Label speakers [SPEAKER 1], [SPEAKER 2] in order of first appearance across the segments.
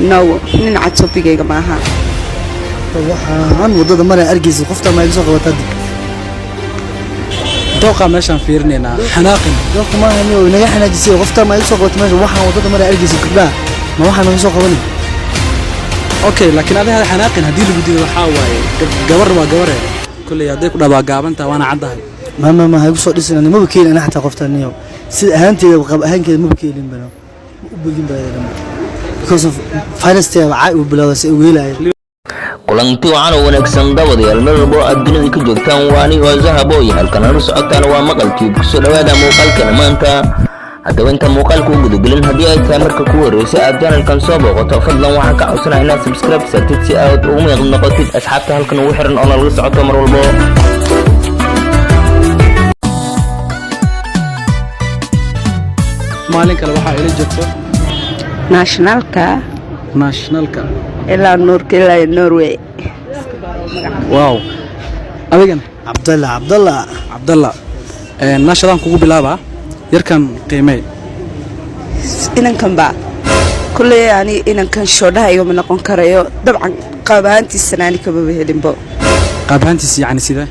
[SPEAKER 1] No, nin cad topic-ayga maaha.
[SPEAKER 2] waxaan wadada maray argeysa qofta ma iga soo qabatay
[SPEAKER 3] dooqa meeshan fiirnayna xanaaqin
[SPEAKER 2] dooqa ma hayno inaga xanaajisay qofta ma iga soo qabatay meesha waxaan wadada maray argeysa gabdhaha ma waxaan naga soo qabanay
[SPEAKER 3] okay laakiin adiga xanaaqin hadii lagu diido waxa waaye gabar waa gabar kulay haday ku dhaba gaabanta waana cadahay
[SPEAKER 2] ma igu soo dhisanay ma bakeelin ana xataa qofta niyo sida ahaanteeda qab ahaankeeda ma bakeelin bano u bugin baayadama because of finance tea waxa uu bilowday weelay
[SPEAKER 4] kulanti waxaan wanaagsan dabadayaal meel walba aad dunida ka joogtaan waani oo zahabo iyo halkan aanu socotaan waa maqalkii ku soo dhawaada muuqaalkan maanta haddaba inta muuqaalku u gudagelin haddii ay tahay marka ku horeysay aad channelkan soo booqato fadlan waxaan ka codsanayaa inaad subscribe saartid si aad ugu mid noqotid asxaabta halkan ugu xiran oo nala socoto mar walba
[SPEAKER 3] maalin kale waxa ila joogto
[SPEAKER 1] Nationalka
[SPEAKER 3] ilaa
[SPEAKER 1] Norway.
[SPEAKER 3] wow adigan
[SPEAKER 2] Abdullah
[SPEAKER 3] nashadan kugu bilaaba yarkan qiimay
[SPEAKER 1] inankan ba kulay yani inankan shoodhaha iga noqon karayo dabcan qabaantiisana ani kaba helinbo
[SPEAKER 3] qabaantiis yani sida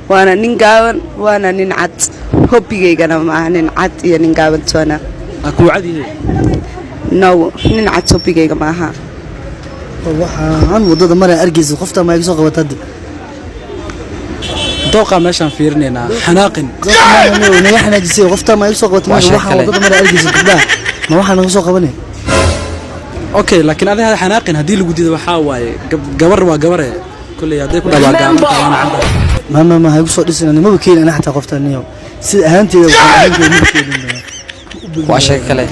[SPEAKER 1] waana nin gaaban waana nin cad hobbigaygana ma nin cad iyo nin gaaban toona
[SPEAKER 3] aku cadiye
[SPEAKER 1] no nin cad hobigayga maaha
[SPEAKER 2] waxaan wadada maray argeysa qofta ma iga soo qabatay
[SPEAKER 3] dooqa meeshan fiirnayna xanaaqin
[SPEAKER 2] inaga xanaajisay qofta ma iga soo qabatay meesha waxaan wadada maray argeysa gabdhaha ma waxaan naga soo qabanay
[SPEAKER 3] okay laakiin adiga xanaaqin hadii lagu diido waxa waaye gabar waa gabar kulay haday ku dhaba gaabanta waana cadahay
[SPEAKER 2] ma igu soo dhisanay ma bakeelin ana xataa qofta niyo sida ahaanteeda waxa ahaankeeda ma bakeelin
[SPEAKER 3] waa shay kale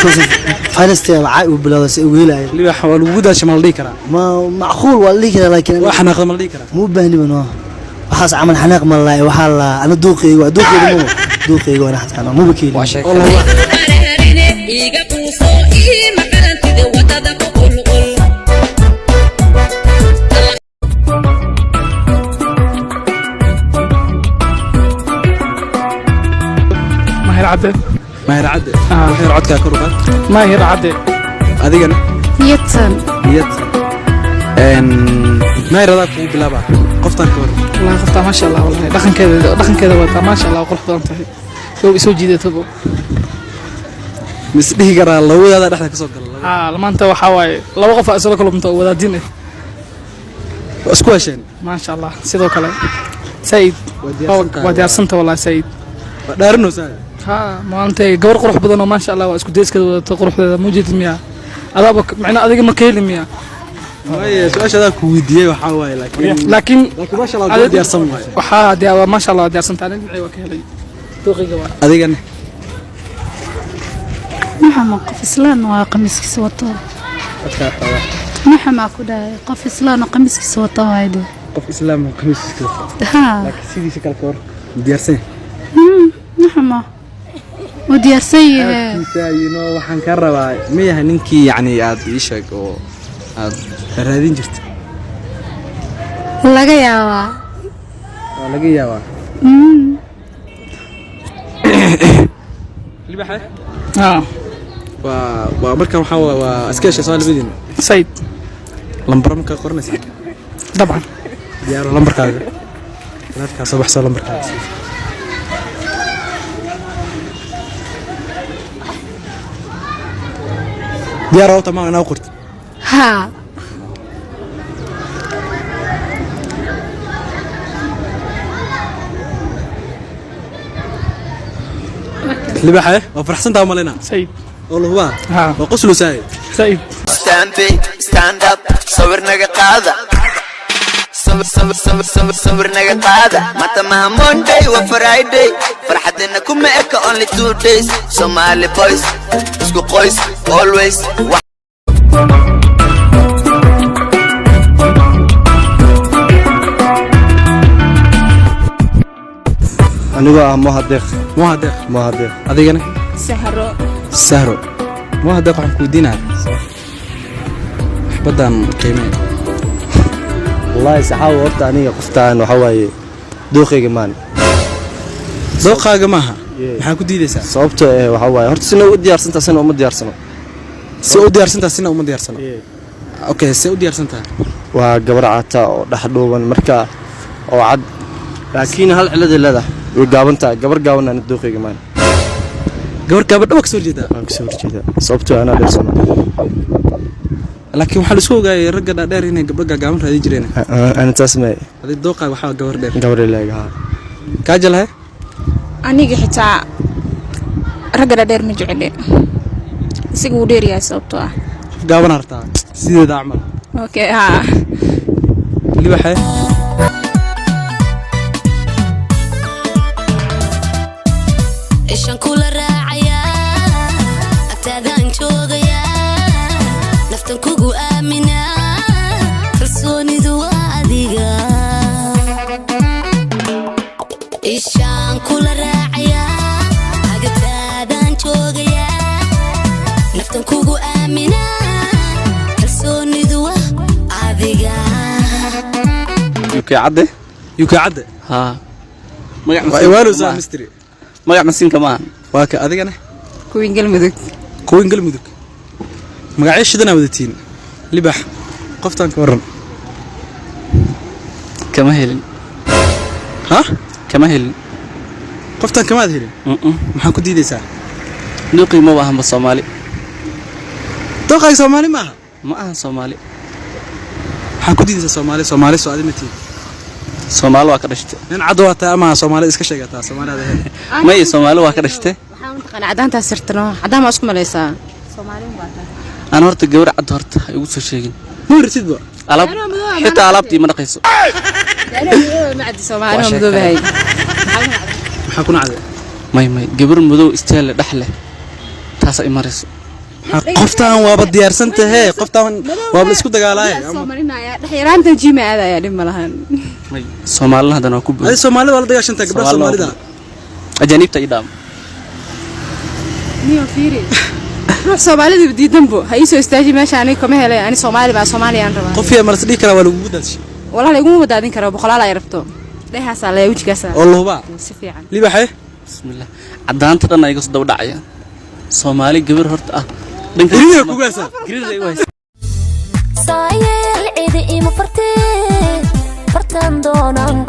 [SPEAKER 2] because of finance tea waxa uu bilowday weelay
[SPEAKER 3] liba xawal ugu daashay ma la dhigi karaa
[SPEAKER 2] ma macquul waa la dhigi karaa laakiin
[SPEAKER 3] waa xanaaqda ma la dhigi karaa
[SPEAKER 2] muu baahni bano waxaas camal xanaaq ma laay waxa la ana duuqeyga wana xataa ma bakeelin
[SPEAKER 3] waa shay kale
[SPEAKER 5] iga quuso ii maqalantida wadada ku qulqul
[SPEAKER 3] ماهر عدد وحير عدك كروبات
[SPEAKER 6] ماهر عدد
[SPEAKER 3] أذيقنا
[SPEAKER 7] يتسن
[SPEAKER 3] ماهر هذاك هو بلابا قفتان كور
[SPEAKER 6] والله قفتا ما شاء الله والله دخن كذا وتا ما شاء الله وقرح بانتهي سو جيدته
[SPEAKER 3] مسديه قرا لو هذا دحدا كسو قال
[SPEAKER 6] لما انت waxa way laba qof asoo kala mid wadaadin
[SPEAKER 3] isku hesheen
[SPEAKER 6] ما شاء الله sidoo kale Said wadiyarsanta wallahi Said
[SPEAKER 3] daarno Said
[SPEAKER 6] maanta gabar qurux badan oo ma sha Allah waa isku deeska wadato quruxdeeda muujid miya adaba macna adiga ma keelin miya
[SPEAKER 3] way su'aasha ku weydiiyay waxa way
[SPEAKER 6] laakiin
[SPEAKER 3] ma sha Allah diyaarsan way
[SPEAKER 6] waxa diyaar ma sha Allah diyaarsan taan dhicay waa ka helay dooqiga waa
[SPEAKER 3] adigan
[SPEAKER 7] محمد قف إسلام وقميص كسوته محمد كده قف إسلام وقميص كسوته هيدا
[SPEAKER 3] قف إسلام وقميص كسوته لكن سيدي شكل كور ديارسين
[SPEAKER 7] محمد وديارسيه
[SPEAKER 3] ينو waxaan ka rabaa miyaha ninkii yani aad ii sheeg oo aad raadin jirtay
[SPEAKER 7] laga yaabaa
[SPEAKER 3] libaxa
[SPEAKER 6] waa
[SPEAKER 3] marka waxa waa askeesha soo labadin
[SPEAKER 6] Said
[SPEAKER 3] lambar marka qornaysa
[SPEAKER 6] dabcan
[SPEAKER 3] diyaar lambarkaaga dadka soo baxso lambarkaaga diyaar oo tamam ana qorti
[SPEAKER 7] ha
[SPEAKER 3] libaxa وفرحسنت عملنا
[SPEAKER 6] سيد
[SPEAKER 3] والله هو
[SPEAKER 6] ها
[SPEAKER 3] وقسلو سايد
[SPEAKER 6] سيد
[SPEAKER 8] stand up صورنا قاعدة صورنا قاعدة متى ما Monday وفرايداي فرحتنا كم إك only 2 days Somali boys اسكو قويس always
[SPEAKER 2] aniga Muhadeq
[SPEAKER 3] adigana
[SPEAKER 1] Sahro
[SPEAKER 3] Muhadeq waxaan ku diinaa badan qiimay
[SPEAKER 2] wallahi saxaw horta aniga qoftaan waxa waaye dooqiga maan
[SPEAKER 3] dooqaaga maaha maxaa ku diidaysaa
[SPEAKER 2] sababtoo waxa waaye horta sina u diyaarsantaa sina uma diyaarsano
[SPEAKER 3] si u diyaarsantaa sina uma diyaarsano okay si u diyaarsantaa
[SPEAKER 2] waa gabar cata oo dhaxdhuuban marka oo cad laakiin hal cilad leedahay way gaabanta gabar gaaban aan dooqiga maan
[SPEAKER 3] gabar gabadha wax soo jeeda
[SPEAKER 2] sababtoo ana dheersana
[SPEAKER 3] laakiin waxa la isku ogaayay ragga dhaadheer inay gabdho gaaban raadin jireen
[SPEAKER 2] ana tasmay
[SPEAKER 3] hadii dooqa waxa gabar dheer
[SPEAKER 2] gabar leeyahay
[SPEAKER 3] ka jalahay
[SPEAKER 9] aniga xitaa ragga dhaadheer ma jecel isagu uu dheer yahay sababtoo ah
[SPEAKER 3] gaaban hartaa sideeda amal
[SPEAKER 9] okay ha
[SPEAKER 3] libaxay
[SPEAKER 5] ishan kula raacaya agtaadan joogaya naftan kugu aamina kalsoonidu waa adiga ishan kula raacaya agtaadan joogaya naftan kugu aamina kalsoonidu waa adiga
[SPEAKER 3] yuka cadde
[SPEAKER 2] ha
[SPEAKER 3] magac waywaalo saa mystery
[SPEAKER 2] magac masinka ma
[SPEAKER 3] waa ka adigana
[SPEAKER 1] kuwin galmudug
[SPEAKER 3] magaciishadana wadatiin libax qoftan ka waran
[SPEAKER 2] kama helin
[SPEAKER 3] ha
[SPEAKER 2] kama helin
[SPEAKER 3] qoftan kama helin maxaa ku diidaysaa
[SPEAKER 2] nuqi ma bahan Soomaali
[SPEAKER 3] dooqay Soomaali ma
[SPEAKER 2] aha Soomaali
[SPEAKER 3] maxaa ku diidaysaa Soomaali soo adimati
[SPEAKER 2] Soomaali waa ka dhashtay
[SPEAKER 3] in cad waa taa ama Soomaali iska sheegataa Soomaalida
[SPEAKER 2] may Soomaali waa ka dhashtay
[SPEAKER 9] waxaan taqaan cadaanta sirtano cadaan ma isku maleysaa Soomaali ma baataa
[SPEAKER 2] أنا هرت الجوار عد هرت يقول سوشيجن
[SPEAKER 3] مورتيد بقى
[SPEAKER 2] ألعب حتى ألعبتي ما نقيسه
[SPEAKER 9] ما عندي سومالي مدو بهاي
[SPEAKER 3] حكون عادي
[SPEAKER 2] ما جبر مدو استهل دحله تاسع إمارس
[SPEAKER 3] قفتان وابديار سنته هي قفتان وابلسكو دجالاي
[SPEAKER 9] سومالينا يا دحيران تجيمة هذا يا دم ملهن
[SPEAKER 2] سومالي هذا ناكوب
[SPEAKER 3] هذا سومالي ولا دجاش أنت قبل سومالي ده
[SPEAKER 2] أجانب تيدام
[SPEAKER 9] نيو فيري روح سومالي بدي دمبو هاي سو استاجي ماشي أنا كم هلا أنا سومالي بقى سومالي أنا ربع
[SPEAKER 3] قفية مرسلي كلا ولا وجودش
[SPEAKER 9] والله يقوموا بدادين كلا بخلا لا يربطوا ده حصل لا يوجد كسر
[SPEAKER 3] والله بقى
[SPEAKER 9] سفي عن
[SPEAKER 3] ليه بحي
[SPEAKER 2] بسم الله عدان ترى يقص دودة عيا سومالي جبر هرت
[SPEAKER 3] جريدة كوجاسة
[SPEAKER 2] جريدة وايس
[SPEAKER 5] صاير عيد إيه مفرتين فرتان دونان